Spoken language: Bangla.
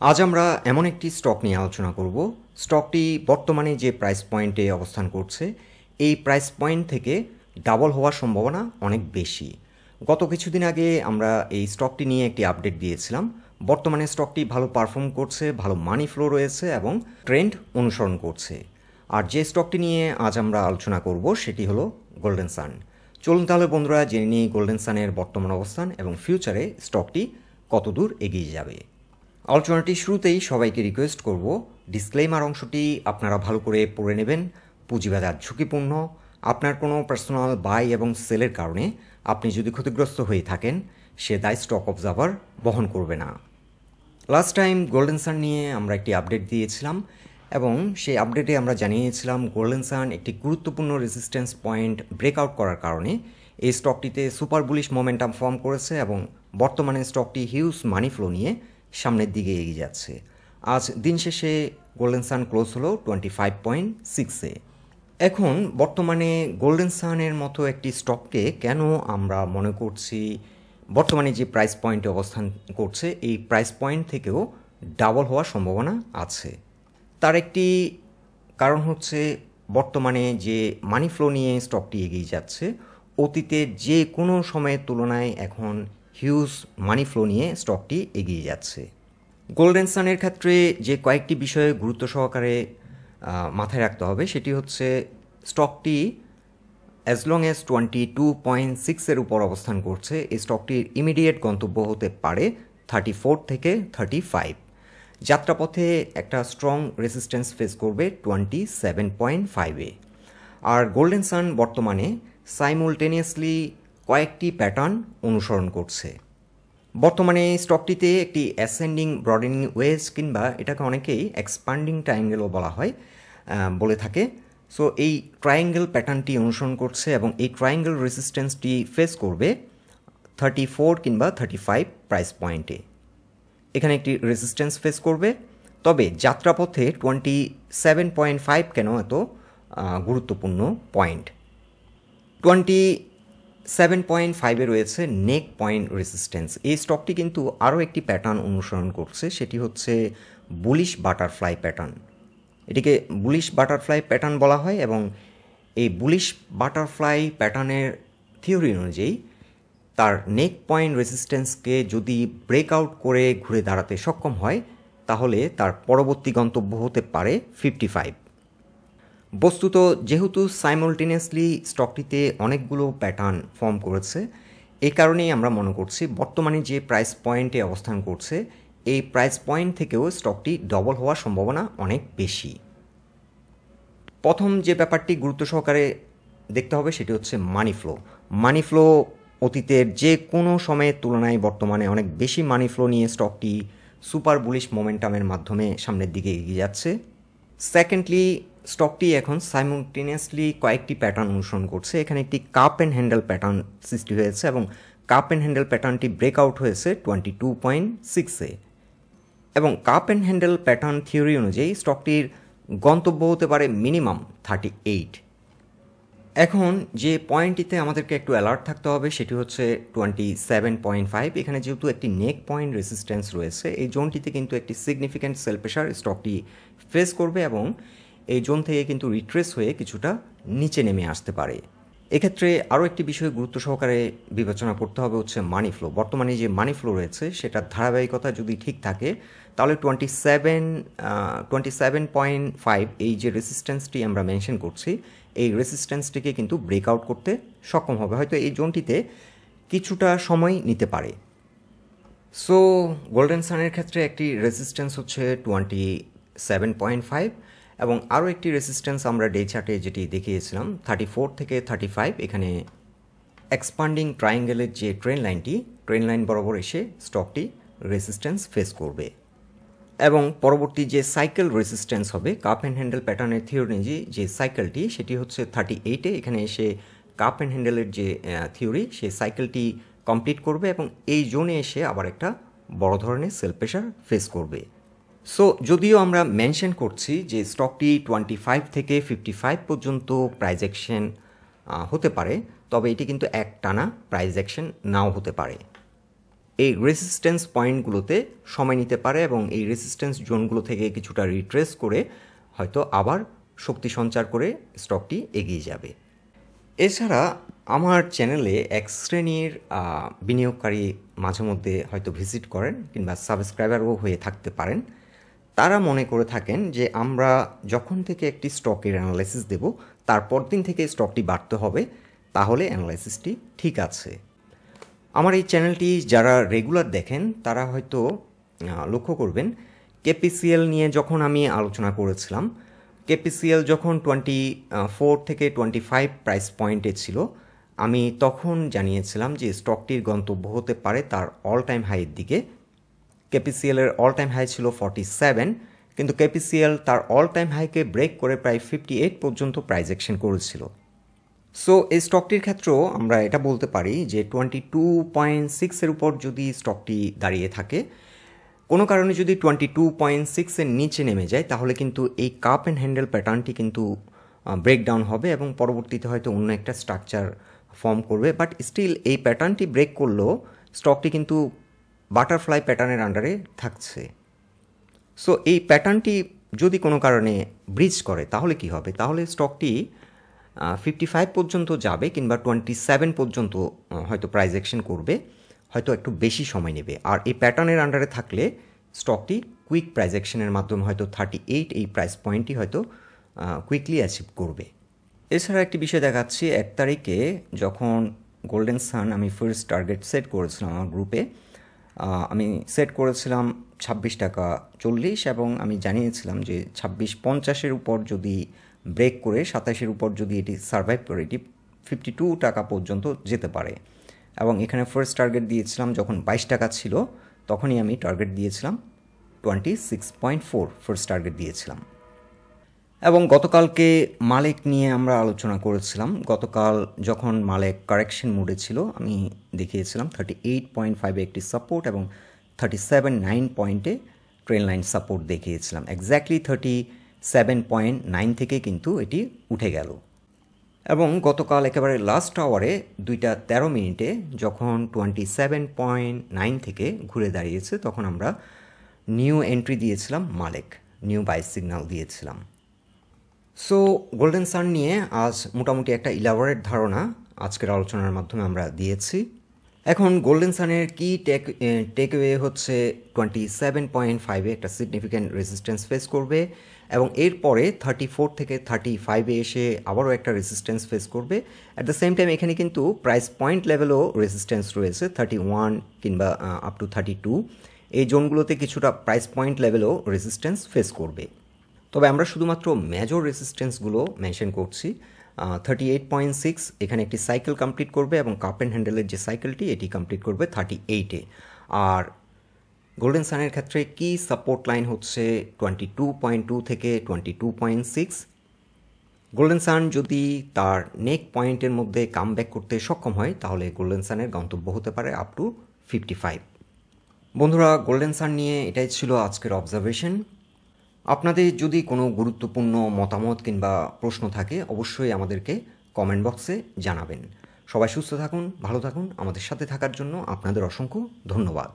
আজ আমরা এমন একটি স্টক নিয়ে আলোচনা করব। স্টকটি বর্তমানে যে প্রাইস পয়েন্টে অবস্থান করছে এই প্রাইস পয়েন্ট থেকে ডাবল হওয়ার সম্ভাবনা অনেক বেশি। গত কিছুদিন আগে আমরা এই স্টকটি নিয়ে একটি আপডেট দিয়েছিলাম। বর্তমানে স্টকটি ভালো পারফর্ম করছে, ভালো মানি ফ্লো রয়েছে এবং ট্রেন্ড অনুসরণ করছে। আর যে স্টকটি নিয়ে আজ আমরা আলোচনা করব সেটি হলো গোল্ডেন সান। চলুন তাহলে বন্ধুরা জেনে নিই গোল্ডেন সানের বর্তমান অবস্থান এবং ফিউচারে স্টকটি কতদূর এগিয়ে যাবে। আলোচনাটি শুরুতেই সবাইকে রিকোয়েস্ট করব ডিসক্লেইমার অংশটি আপনারা ভালো করে পড়ে নেবেন। পুঁজিবাজার ঝুঁকিপূর্ণ, আপনার কোনো পার্সোনাল বাই এবং সেলের কারণে আপনি যদি ক্ষতিগ্রস্ত হয়ে থাকেন সে দায় স্টক অবজার্ভার বহন করবে না। লাস্ট টাইম গোল্ডেন সান নিয়ে আমরা একটি আপডেট দিয়েছিলাম এবং সেই আপডেটে আমরা জানিয়েছিলাম গোল্ডেন সান একটি গুরুত্বপূর্ণ রেজিস্ট্যান্স পয়েন্ট ব্রেকআউট করার কারণে এই স্টকটিতে সুপার বুলিশ মোমেন্টাম ফর্ম করেছে এবং বর্তমানে স্টকটি হিউজ মানি ফ্লো নিয়ে সামনের দিকে এগিয়ে যাচ্ছে। আজ দিন শেষে গোল্ডেন সান ক্লোজ হলো 25.6-এ। এখন বর্তমানে গোল্ডেন সানের মতো একটি স্টককে কেন আমরা মনে করছি বর্তমানে যে প্রাইস পয়েন্টে অবস্থান করছে এই প্রাইস পয়েন্ট থেকেও ডাবল হওয়ার সম্ভাবনা আছে। তার একটি কারণ হচ্ছে বর্তমানে যে মানি ফ্লো নিয়ে স্টকটি এগিয়ে যাচ্ছে, অতীতে যে কোনো সময়ের তুলনায় এখন হিউজ মানি ফ্লো নিয়ে স্টকটি এগিয়ে যাচ্ছে। গোল্ডেন সানের ক্ষেত্রে যে কয়েকটি বিষয়ে গুরুত্ব সহকারে মাথায় রাখতে হবে সেটি হচ্ছে স্টকটি অ্যাজ লং অ্যাজ 22.6-এর উপর অবস্থান করছে, এই স্টকটির ইমিডিয়েট গন্তব্য হতে পারে 34 থেকে 35। যাত্রাপথে একটা স্ট্রং রেজিস্ট্যান্স ফেস করবে 27.5-এ। আর গোল্ডেন সান বর্তমানে সাইমুলটেনিয়াসলি কয়েকটি প্যাটার্ন অনুসরণ করছে। বর্তমানে স্টকটিতে একটি অ্যাসেন্ডিং ব্রডেনিং ওয়েজ কিংবা এটাকে অনেকেই এক্সপান্ডিং ট্রায়াঙ্গেলও বলে থাকে। সো এই ট্রায়াঙ্গেল প্যাটার্নটি অনুসরণ করছে এবং এই ট্রায়াঙ্গেল রেজিস্ট্যান্সটি ফেস করবে 34 কিংবা 35 প্রাইস পয়েন্টে। এখানে একটি রেজিস্ট্যান্স ফেস করবে, তবে যাত্রাপথে 27.5 কেন এত গুরুত্বপূর্ণ পয়েন্ট। 27.5-এ রয়েছে নেক পয়েন্ট রেজিস্ট্যান্স। এই স্টকটি কিন্তু আরও একটি প্যাটার্ন অনুসরণ করছে, সেটি হচ্ছে বুলিশ বাটারফ্লাই প্যাটার্ন। এটিকে বুলিশ বাটারফ্লাই প্যাটার্ন বলা হয় এবং এই বুলিশ বাটারফ্লাই প্যাটার্নের থিওরি অনুযায়ী তার নেক পয়েন্ট রেজিস্ট্যান্সকে যদি ব্রেকআউট করে ঘুরে দাঁড়াতে সক্ষম হয় তাহলে তার পরবর্তী গন্তব্য হতে পারে 55। বস্তুত যেহেতু সাইমultaneously স্টকটিতে অনেকগুলো প্যাটার্ন ফর্ম করেছে, এই কারণেই আমরা মনে করছি বর্তমানে যে প্রাইস পয়েন্টে অবস্থান করছে এই প্রাইস পয়েন্ট থেকেও স্টকটি ডবল হওয়ার সম্ভাবনা অনেক বেশি। প্রথম যে ব্যাপারটি গুরুত্ব সহকারে দেখতে হবে সেটি হচ্ছে মানি ফ্লো। মানি ফ্লো অতীতের যে কোনো সময়ের তুলনায় বর্তমানে অনেক বেশি মানি ফ্লো নিয়ে স্টকটি সুপার বুলিশ মোমেন্টামের মাধ্যমে সামনের দিকে এগিয়ে যাচ্ছে। সেকেন্ডলি, স্টকটি এখন সাইমultaneously কয়েকটি প্যাটার্ন অনুসরণ করছে। এখানে একটি কাপ অ্যান্ড হ্যান্ডেল প্যাটার্ন সৃষ্টি হয়েছে এবং কাপ অ্যান্ড হ্যান্ডেল প্যাটার্নটি ব্রেকআউট হয়েছে 22.6-এ এবং cup and handle pattern theory অনুযায়ী স্টকটির গন্তব্য হতে পারে মিনিমাম 38। এখন যে পয়েন্টটিতে আমাদেরকে একটু অ্যালার্ট থাকতে হবে সেটি হচ্ছে 27.5। এখানে যেহেতু একটি নেক পয়েন্ট রেজিস্ট্যান্স রয়েছে, এই জোনটিতে কিন্তু একটি সিগনিফিক্যান্ট সেল প্রেশার স্টকটি ফেস করবে এবং এই জোন থেকে কিন্তু রিট্রেস হয়ে কিছুটা নিচে নেমে আসতে পারে। এক্ষেত্রে আরও একটি বিষয় গুরুত্ব সহকারে বিবেচনা করতে হবে হচ্ছে মানি ফ্লো। বর্তমানে যে মানি ফ্লো রয়েছে সেটার ধারাবাহিকতা যদি ঠিক থাকে তাহলে 27.5 এই যে রেজিস্ট্যান্সটি আমরা মেনশন করছি এই রেজিস্ট্যান্সটিকে কিন্তু ব্রেকআউট করতে সক্ষম হবে। হয়তো এই জোনটিতে কিছুটা সময় নিতে পারে। সো গোল্ডেন সানের ক্ষেত্রে একটি রেজিস্ট্যান্স হচ্ছে 27.5 এবং আরও একটি রেজিস্ট্যান্স আমরা ডে চার্টে যেটি দেখিয়েছিলাম 34 থেকে 35। এখানে এক্সপান্ডিং ট্রায়াঙ্গেলের যে ট্রেন লাইন বরাবর এসে স্টকটি রেজিস্ট্যান্স ফেস করবে এবং পরবর্তী যে সাইকেল রেজিস্ট্যান্স হবে কাপ অ্যান্ড হ্যান্ডেল প্যাটার্নের থিওরি অনুযায়ী যে সাইকেলটি সেটি হচ্ছে 38-এ। এখানে এসে কাপ অ্যান্ড হ্যান্ডেলের যে থিওরি সেই সাইকেলটি কমপ্লিট করবে এবং এই জোনে এসে আবার একটা বড় ধরনের সেল প্রেশার ফেস করবে। সো যদিও আমরা মেনশন করছি যে স্টকটি 25 থেকে 55 পর্যন্ত প্রাইস অ্যাকশন হতে পারে, তবে এটি কিন্তু এক টানা প্রাইস অ্যাকশন নাও হতে পারে। এই রেজিস্ট্যান্স পয়েন্টগুলোতে সময় নিতে পারে এবং এই রেজিস্ট্যান্স জোনগুলো থেকে কিছুটা রিট্রেস করে হয়তো আবার শক্তি সঞ্চার করে স্টকটি এগিয়ে যাবে। এছাড়া আমার চ্যানেলে এক শ্রেণীর বিনিয়োগকারী মাঝে মধ্যে হয়তো ভিজিট করেন কিংবা সাবস্ক্রাইবারও হয়ে থাকতে পারেন। তারা মনে করে থাকেন যে আমরা যখন থেকে একটি স্টকের অ্যানালাইসিস দেব তারপর দিন থেকে স্টকটি বাড়তে হবে, তাহলে অ্যানালাইসিসটি ঠিক আছে। আমার এই চ্যানেলটি যারা রেগুলার দেখেন তারা হয়তো লক্ষ্য করবেন, কেপিসিএল নিয়ে যখন আমি আলোচনা করেছিলাম, কেপিসিএল যখন 24 থেকে 25 প্রাইস পয়েন্টে ছিল, আমি তখন জানিয়েছিলাম যে স্টকটির গন্তব্য হতে পারে তার অল টাইম হাইয়ের দিকে। কেপিসিএলের অল টাইম হাই ছিল 47, কিন্তু কেপিসিএল তার অল টাইম হাইকে ব্রেক করে প্রায় 58 পর্যন্ত প্রাইস অ্যাকশন করেছিল। সো এই স্টকটির ক্ষেত্রেও আমরা এটা বলতে পারি যে 22.6 এর উপর যদি স্টকটি দাঁড়িয়ে থাকে, কোনো কারণে যদি 22.6 এর নিচে নেমে যায়, তাহলে কিন্তু এই কাপ অ্যান্ড হ্যান্ডেল প্যাটার্নটি কিন্তু ব্রেকডাউন হবে এবং পরবর্তীতে হয়তো অন্য একটা স্ট্রাকচার ফর্ম করবে। বাট স্টিল এই প্যাটার্নটি ব্রেক করলেও স্টকটি কিন্তু বাটারফ্লাই প্যাটার্নের আন্ডারে থাকছে। সো এই প্যাটার্নটি যদি কোনো কারণে ব্রিজ করে তাহলে কি হবে? তাহলে স্টকটি 55 পর্যন্ত যাবে কিংবা 27 পর্যন্ত হয়তো প্রাইস অ্যাকশন করবে, হয়তো একটু বেশি সময় নেবে। আর এই প্যাটার্নের আন্ডারে থাকলে স্টকটি কুইক প্রাইস অ্যাকশনের মাধ্যমে হয়তো 38 এই প্রাইস পয়েন্টটি হয়তো কুইকলি অ্যাচিভ করবে। এছাড়া একটি বিষয় দেখাচ্ছি, 1 তারিখে যখন গোল্ডেন সান আমি ফার্স্ট টার্গেট সেট করেছিলাম আমার গ্রুপে, আমি সেট করেছিলাম 26 টাকা 40 এবং আমি জানিয়েছিলাম যে 26.50-এর উপর যদি ব্রেক করে 27-এর উপর যদি এটি সার্ভাইভ করে এটি 52 টাকা পর্যন্ত যেতে পারে। এবং এখানে ফার্স্ট টার্গেট দিয়েছিলাম যখন 22 টাকা ছিল, তখনই আমি টার্গেট দিয়েছিলাম 26.4 ফার্স্ট টার্গেট দিয়েছিলাম। এবং গতকালকে মালেক নিয়ে আমরা আলোচনা করেছিলাম। গতকাল যখন মালেক কারেকশন মোডে ছিল, আমি দেখিয়েছিলাম 38.5-এ একটি সাপোর্ট এবং 37.9 পয়েন্টে ট্রেন লাইন সাপোর্ট দেখিয়েছিলাম। এক্স্যাক্টলি 37.9 থেকে কিন্তু এটি উঠে গেল। এবং গতকাল একেবারে লাস্ট আওয়ারে 2:13 মিনিটে যখন 27.9 থেকে ঘুরে দাঁড়িয়েছে, তখন আমরা নিউ এন্ট্রি দিয়েছিলাম মালেক, নিউ বাই সিগন্যাল দিয়েছিলাম। সো গোল্ডেন সান নিয়ে আজ মোটামুটি একটা ইলাবোরেট ধারণা আজকের আলোচনার মাধ্যমে আমরা দিয়েছি। এখন গোল্ডেন সানের কি টেকওয়ে হচ্ছে 27.5-এ একটা সিগনিফিক্যান্ট রেজিস্ট্যান্স ফেস করবে এবং এরপরে 34 থেকে 35-এ এসে আবারও একটা রেজিস্ট্যান্স ফেস করবে। অ্যাট দ্য সেম টাইম এখানে কিন্তু প্রাইস পয়েন্ট লেভেলও রেজিস্ট্যান্স রয়েছে, 31 কিংবা আপ টু 32। এই জোনগুলোতে কিছুটা প্রাইস পয়েন্ট লেভেলও রেজিস্ট্যান্স ফেস করবে। তবে আমরা শুধুমাত্র মেজর রেজিস্ট্যান্সগুলো মেনশন করছি। 38.6 এখানে একটি সাইকেল কমপ্লিট করবে এবং কাপ অ্যান্ড হ্যান্ডেলের যে সাইকেলটি এটি কমপ্লিট করবে 38-এ। আর গোল্ডেন সানের ক্ষেত্রে কি সাপোর্ট লাইন হচ্ছে 22.2 থেকে 22.6। গোল্ডেন সান যদি তার নেক পয়েন্টের মধ্যে কাম ব্যাক করতে সক্ষম হয়, তাহলে গোল্ডেন সানের গন্তব্য হতে পারে আপ টু 55। বন্ধুরা, গোল্ডেন সান নিয়ে এটাই ছিল আজকের অবজারভেশন। আপনাদের যদি কোনো গুরুত্বপূর্ণ মতামত কিংবা প্রশ্ন থাকে, অবশ্যই আমাদেরকে কমেন্ট বক্সে জানাবেন। সবাই সুস্থ থাকুন, ভালো থাকুন। আমাদের সাথে থাকার জন্য আপনাদের অসংখ্য ধন্যবাদ।